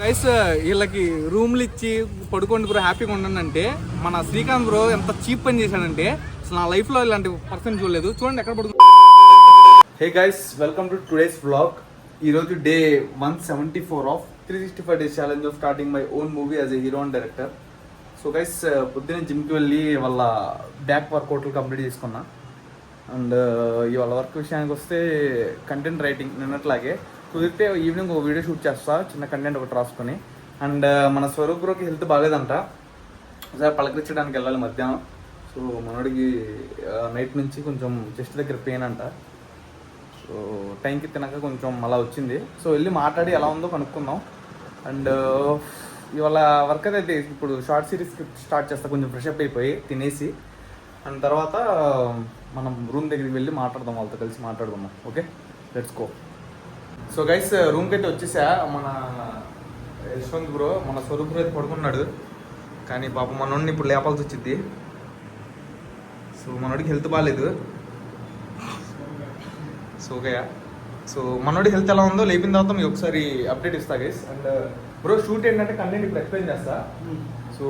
Guys వీళ్ళకి రూమ్లు ఇచ్చి పడుకోండి బ్రో హ్యాపీగా ఉండండి అంటే మన శ్రీకాంత్ బ్రో ఎంత చీప్ పని చేశాడంటే అసలు నా లైఫ్లో ఇలాంటి పర్సన్ చూడలేదు. చూడండి ఎక్కడ పడుకో. Hey guys, welcome to today's vlog. ఈరోజు day 174 of 365 days challenge of starting my own movie as a hero and director. So guys, పొద్దున్నే జిమ్కి వెళ్ళి వాళ్ళ బ్యాక్ వర్కౌట్లు కంప్లీట్ చేసుకున్నా. అండ్ ఇవాళ వర్క్ విషయానికి వస్తే కంటెంట్ రైటింగ్ నిన్నట్లాగే కుదిరితే ఈవినింగ్ ఒక వీడియో షూట్ చేస్తా, చిన్న కంటెంట్ ఒకటి రాసుకొని. అండ్ మన స్వరూప్ బ్రోకి హెల్త్ బాగాలేదంట, ఒకసారి పలకరించడానికి వెళ్ళాలి మధ్యాహ్నం. సో మనోడికి నైట్ నుంచి కొంచెం చెస్ట్ దగ్గర పెయిన్ అంట. సో టైంకి తినక కొంచెం అలా వచ్చింది. సో వెళ్ళి మాట్లాడి ఎలా ఉందో కనుక్కుందాం. అండ్ ఇవాళ వర్క్ అయితే ఇప్పుడు షార్ట్ సిరీస్ స్టార్ట్ చేస్తా, కొంచెం ఫ్రెష్ అప్ అయిపోయి తినేసి. అండ్ తర్వాత మనం రూమ్ దగ్గరికి వెళ్ళి మాట్లాడదాం, వాళ్ళతో కలిసి మాట్లాడదాము. Okay, let's go. So guys, రూమ్కి అయితే వచ్చేసా. మన యశ్వంత్ బ్రో, మన స్వరూప్ బ్రో అయితే పడుకున్నాడు, కానీ పాప మనోడిని ఇప్పుడు లేపాల్సి వచ్చింది. సో మనోడికి హెల్త్ బాగాలేదు. సో ఓకే, సో మనోడి హెల్త్ ఎలా ఉందో లేపిన తర్వాత మీకు ఒకసారి అప్డేట్ ఇస్తా గైస్. అండ్ బ్రో షూట్ ఏంటంటే కంటెంట్ ఇప్పుడు ఎక్స్ప్లెయిన్ చేస్తా. సో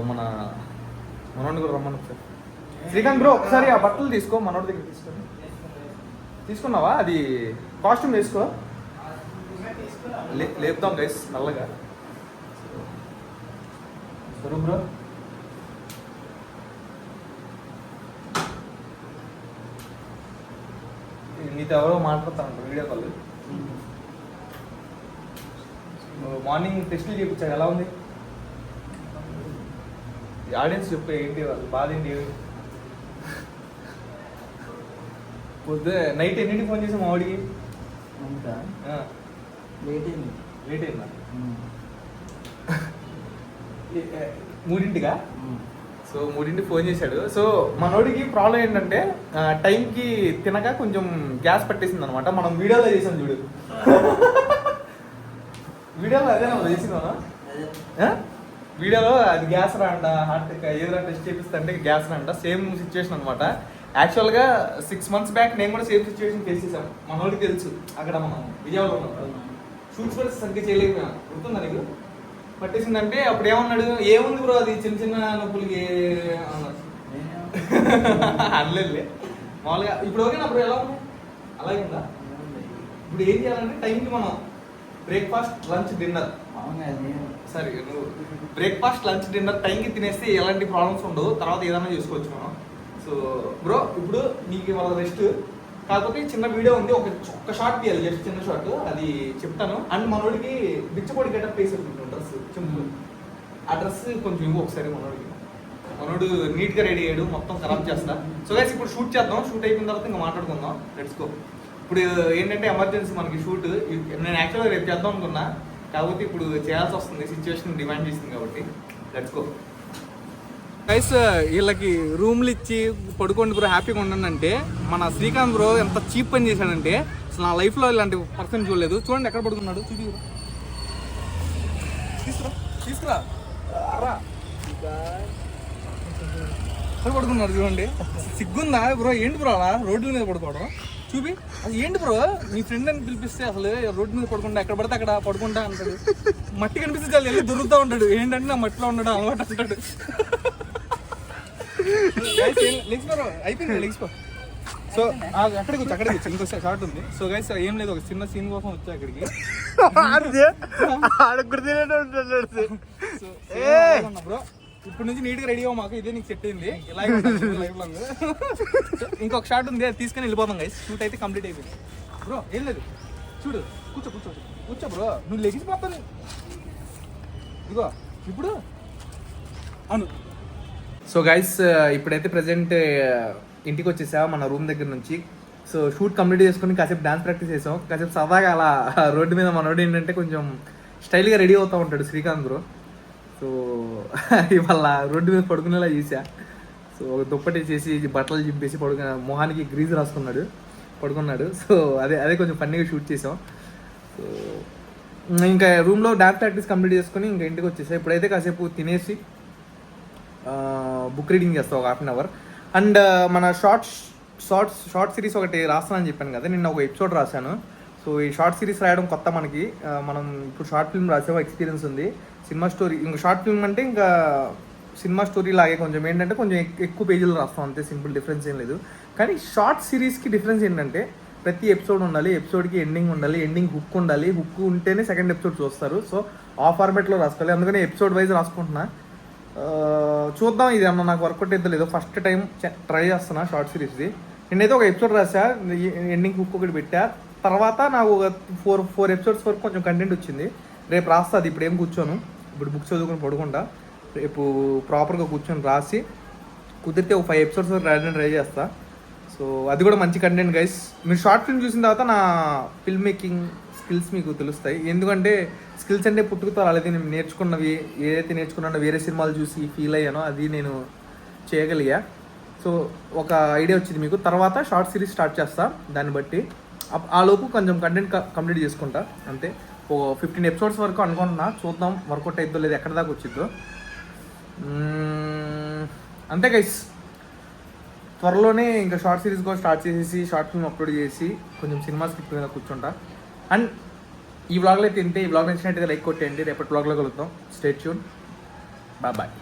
మనోడిని కూడా రమ్మని ఒకసారి. శ్రీకాంత్ బ్రో ఒకసారి ఆ బట్టలు తీసుకో, మనోడి దగ్గర తీసుకున్నావా? అది కాస్ట్యూమ్ వేసుకో, లేపుతాం గైస్ నల్లగా. స్వరూప్ బ్రో, నీతో ఎవరో మాట్లాడుతాను వీడియో కాల్. మార్నింగ్ టెస్టులు చేయించాను, ఎలా ఉంది? ఆడియన్స్ చెప్పు, ఏంటి వాళ్ళు బాధ ఏంటి? పొద్దు నైట్ ఎన్నింటికి ఫోన్ చేసాం మా వాడికి? లేట్ అయిందా? 3ంటికా? సో 3ంటికి ఫోన్ చేశాడు. సో మనోడికి ప్రాబ్లం ఏంటంటే టైంకి తినక కొంచెం గ్యాస్ పట్టేసింది అనమాట. మనం వీడియోలో చేసాం చూడు, వీడియోలో అదేనా చేసినా? వీడియోలో అది గ్యాస్ రాంట, హార్ట్ ఏదైనా టెస్ట్ చేపిస్తా అంటే గ్యాస్ రాంట. సేమ్ సిచ్యువేషన్ అనమాట. యాక్చువల్గా 6 months బ్యాక్ నేను కూడా సేమ్ సిచ్యువేషన్ ఫేస్ చేశాను. మనోడికి తెలుసు, అక్కడ మనం విజయవాడలో ఉన్నాం, షూట్స్ కూడా సరిగ్గా చేయలేకపోయాం. గుర్తుందా నీకు? పట్టేసిందంటే అప్పుడు ఏమన్నాడు, ఏముంది బ్రో అది చిన్న చిన్న నొప్పులకి అన్నాడు. అల్లెళ్ళే మామూలుగా. ఇప్పుడు ఓకేనా బ్రో? ఎలా ఉంది? అలాగే ఉందా? ఇప్పుడు ఏం చేయాలంటే టైంకి మనం బ్రేక్ఫాస్ట్ లంచ్ డిన్నర్, సరే నువ్వు బ్రేక్ఫాస్ట్ లంచ్ డిన్నర్ టైంకి తినేస్తే ఎలాంటి ప్రాబ్లమ్స్ ఉండవు. తర్వాత ఏదైనా చూసుకోవచ్చు మనం. సో బ్రో ఇప్పుడు నీకు వాళ్ళ రెస్ట్, కాకపోతే చిన్న వీడియో ఉంది, ఒక్క షార్ట్ తీయాలి, జస్ట్ చిన్న షార్ట్, అది చెప్తాను. అండ్ మనోడికి బిచ్చపొడి గెటప్ వేసేది డ్రెస్, సింపుల్. ఆ డ్రెస్ కొంచెం ఇవ్వు ఒకసారి మనోడికి. మనోడు నీట్గా రెడీ అయ్యాడు, మొత్తం ఖరాబ్ చేస్తా. సో గైస్ ఇప్పుడు షూట్ చేద్దాం, షూట్ అయిపోయిన తర్వాత ఇంకా మాట్లాడుకుందాం. Let's go. ఇప్పుడు ఏంటంటే ఎమర్జెన్సీ మనకి షూట్. నేను యాక్చువల్గా రేపు చేద్దాం అనుకున్నా, కాకపోతే ఇప్పుడు చేయాల్సి వస్తుంది, సిచ్యువేషన్ డిమాండ్ చేసింది కాబట్టి. Let's go. గైస్ వీళ్ళకి రూమ్లు ఇచ్చి పడుకోండి బ్రో హ్యాపీగా ఉండండి అంటే మన శ్రీకాంత్ బ్రో ఎంత చీప్ పని చేశాడంటే అసలు నా లైఫ్లో ఇలాంటి పర్సన్ చూడలేదు. చూడండి ఎక్కడ పడుకున్నాడు, తీసుకురా ఎక్కడ పడుకున్నాడు చూడండి. సిగ్గుందా బ్రో? ఏంటి బ్రో అలా రోడ్ల మీద పడుకోవడం? చూపి అది ఏంటి బ్రో? మీ ఫ్రెండ్ అని పిలిపిస్తే అసలు రోడ్డు మీద పడుకుంటా, ఎక్కడ పడితే అక్కడ పడుకుంటా అంటాడు. మట్టి కనిపిస్తే చాలా వెళ్ళి దొరుకుతూ ఉంటాడు. ఏంటంటే నా మట్టిలో ఉన్నాడు అలవాటు అంటాడు. అయిపోయింది లెగ్స్పో. సో అక్కడికి వచ్చి ఇంకో షార్ట్ ఉంది. సో గైస్ ఏం లేదు, ఒక చిన్న సీన్ కోసం వచ్చా అక్కడికి. బ్రో ఇప్పుడు నుంచి నీట్గా రెడీ అవ్వ, మాకు ఇదే నీకు సెట్ అయింది. ఇలాగే లైఫ్ లాంగ్. ఇంకొక షార్ట్ ఉంది, అది తీసుకొని వెళ్ళిపోతాం గైస్. షూట్ అయితే కంప్లీట్ అయిపోయింది. బ్రో ఏం లేదు, చూడు, కూర్చో బ్రో, నువ్వు లెగిసిపోతాను. ఇదిగో ఇప్పుడు అను. సో గైస్ ఇప్పుడైతే ప్రజెంట్ ఇంటికి వచ్చేసా మన రూమ్ దగ్గర నుంచి. సో షూట్ కంప్లీట్ చేసుకుని కాసేపు డాన్స్ ప్రాక్టీస్ చేసాం. కాసేపు సరదాగా అలా రోడ్డు మీద మనోడు ఏంటంటే కొంచెం స్టైల్గా రెడీ అవుతూ ఉంటాడు శ్రీకాంత్ బ్రో. సో ఇవాళ రోడ్డు మీద పడుకునేలా చేసా. సో ఒక దుప్పటి చేసి బట్టలు చింపేసి మొహానికి గ్రీజ్ రాసుకున్నాడు, పడుకున్నాడు. సో అదే కొంచెం ఫన్నీగా షూట్ చేసాం. సో ఇంకా రూమ్లో డాన్స్ ప్రాక్టీస్ కంప్లీట్ చేసుకుని ఇంకా ఇంటికి వచ్చేసా. ఇప్పుడైతే కాసేపు తినేసి బుక్ రీడింగ్ చేస్తాం ఒక 1/2 hour. అండ్ మన షార్ట్ సిరీస్ ఒకటి రాస్తానని చెప్పాను కదా, నిన్న ఒక ఎపిసోడ్ రాశాను. సో సో ఈ షార్ట్ సిరీస్ రాయడం కొత్త మనకి. మనం ఇప్పుడు షార్ట్ ఫిల్మ్ రాసాము, ఎక్స్పీరియన్స్ ఉంది. సినిమా స్టోరీ ఇంకా షార్ట్ ఫిల్మ్ అంటే ఇంకా సినిమా స్టోరీ లాగే కొంచెం ఏంటంటే కొంచెం ఎక్కువ పేజీలు రాస్తాం అంతే, సింపుల్, డిఫరెన్స్ ఏం లేదు. కానీ షార్ట్ సిరీస్కి డిఫరెన్స్ ఏంటంటే ప్రతి ఎపిసోడ్ ఉండాలి, ఎపిసోడ్కి ఎండింగ్ ఉండాలి, ఎండింగ్ హుక్ ఉండాలి, హుక్ ఉంటేనే సెకండ్ ఎపిసోడ్ చూస్తారు. సో ఆ ఫార్మాట్లో రాసుకోవాలి, అందుకని ఎపిసోడ్ వైజ్ రాసుకుంటున్నా. చూద్దాం ఇది అన్న నాకు వర్కౌట్ అయితే లేదో, ఫస్ట్ టైం ట్రై చేస్తున్నా షార్ట్ సిరీస్ది. నేనైతే ఒక ఎపిసోడ్ రాసా, ఎండింగ్ హుక్ ఒకటి పెట్టా, తర్వాత నాకు ఒక ఫోర్ ఎపిసోడ్స్ వరకు కొంచెం కంటెంట్ వచ్చింది. రేపు రాస్తా, అది ఇప్పుడు ఏం కూర్చోను, ఇప్పుడు బుక్స్ చదువుకొని పడుకుంటా. రేపు ప్రాపర్గా కూర్చొని రాసి కుదిరితే ఒక 5 ఎపిసోడ్స్ వరకు రాయడానికి ట్రై చేస్తా. సో అది కూడా మంచి కంటెంట్ గైస్. మీరు షార్ట్ ఫిల్మ్ చూసిన తర్వాత నా ఫిల్మ్ మేకింగ్ స్కిల్స్ మీకు తెలుస్తాయి. ఎందుకంటే స్కిల్స్ అంటే పుట్టుకతో రాలేదు, నేను నేర్చుకున్నవి ఏదైతే నేర్చుకున్నానో వేరే సినిమాలు చూసి ఫీల్ అయ్యానో అది నేను చేయగలిగా. సో ఒక ఐడియా వచ్చింది మీకు. తర్వాత షార్ట్ సిరీస్ స్టార్ట్ చేస్తా, దాన్ని బట్టి ఆ లోపు కొంచెం కంటెంట్ కంప్లీట్ చేసుకుంటా అంతే. ఓ 15 ఎపిసోడ్స్ వరకు అనుకుంటున్నా, చూద్దాం వర్కౌట్ అయిద్దో లేదు, ఎక్కడ దాకా వచ్చిద్దో. అంతే గైస్, త్వరలోనే ఇంకా షార్ట్ సిరీస్ కూడా స్టార్ట్ చేసేసి షార్ట్ ఫిల్మ్ అప్లోడ్ చేసి కొంచెం సినిమా స్క్రిప్ట్ మీద కూర్చుంటా. అండ్ ఈ వ్లాగ్లో అయితే ఇంతే. ఈ వ్లాగ్ నచ్చినట్టుగా లైక్ కొట్టేయండి. రేపటి వ్లాగ్లో కలుద్దాం. Stay tune. బాయ్.